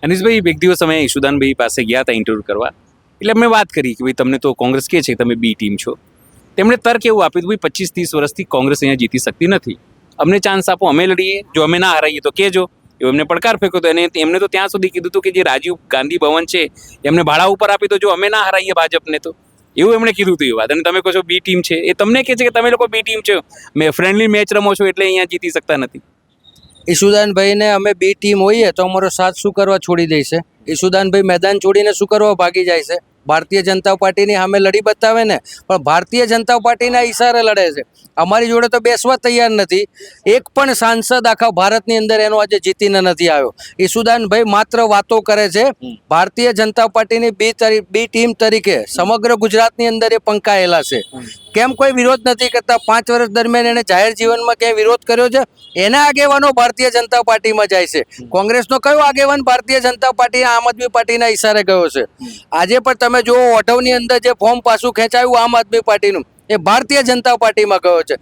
અનીશભાઈ એક દિવસ અમે ઈશુદાનભાઈ પાસે ગયા હતા ઇન્ટરવ્યૂ કરવા, એટલે અમે વાત કરી કે ભાઈ તમને તો કોંગ્રેસ કહે છે કે તમે બી ટીમ છો. તેમણે તર્ક એવું આપ્યું કે ભાઈ 25-30 વર્ષથી કોંગ્રેસ અહીંયા જીતી શકતી નથી, અમને ચાન્સ આપો, અમે લડીએ, જો અમે ના હરાઈએ તો કહેજો. એવું એમને પડકાર ફેંક્યો હતો. અને એમને તો ત્યાં સુધી કીધું હતું કે જે રાજીવ ગાંધી ભવન છે એમને ભાડા ઉપર આપી દો, જો અમે ના હરાઈએ ભાજપને તો. એવું એમણે કીધું હતું એ વાત. અને તમે કહો છો બી ટીમ છે, એ તમને કહે છે કે તમે લોકો બી ટીમ છો, મેં ફ્રેન્ડલી મેચ રમો છો એટલે અહીંયા જીતી શકતા નથી. ઈશુદાનભાઈને અમે બી ટીમ હોઈએ તો અમારો સાથ શું કરવા છોડી દેશે? ઈશુદાનભાઈ મેદાન છોડીને શું કરવા ભાગી જાય છે? ભારતીય જનતા પાર્ટીની સામે લડી બતાવે ને, પણ ભારતીય જનતા પાર્ટીના ઈશારે લડે છે. અમારી જોડે તો બેસવા તૈયાર નથી. એક પણ સાંસદ આખા ભારતની અંદર એનો આજે જીતીને નથી આવ્યો. ઈશુદાનભાઈ માત્ર વાતો કરે છે. ભારતીય જનતા પાર્ટીની બી ટીમ તરીકે સમગ્ર ગુજરાતની અંદર એ પંકાયેલા છે. કેમ કોઈ વિરોધ નથી કરતા? 5 વર્ષ દરમિયાન એને જાહેર જીવનમાં ક્યાંય વિરોધ કર્યો છે? એના આગેવાનો ભારતીય જનતા પાર્ટીમાં જાય છે. કોંગ્રેસનો કયો આગેવાન ભારતીય જનતા પાર્ટી આમ આદમી પાર્ટીના ઈશારે ગયો છે? આજે પણ તમે જુઓ ઓઢવની અંદર જે ફોર્મ પાછું ખેંચાયું આમ આદમી પાર્ટીનું, એ ભારતીય જનતા પાર્ટીમાં ગયો છે.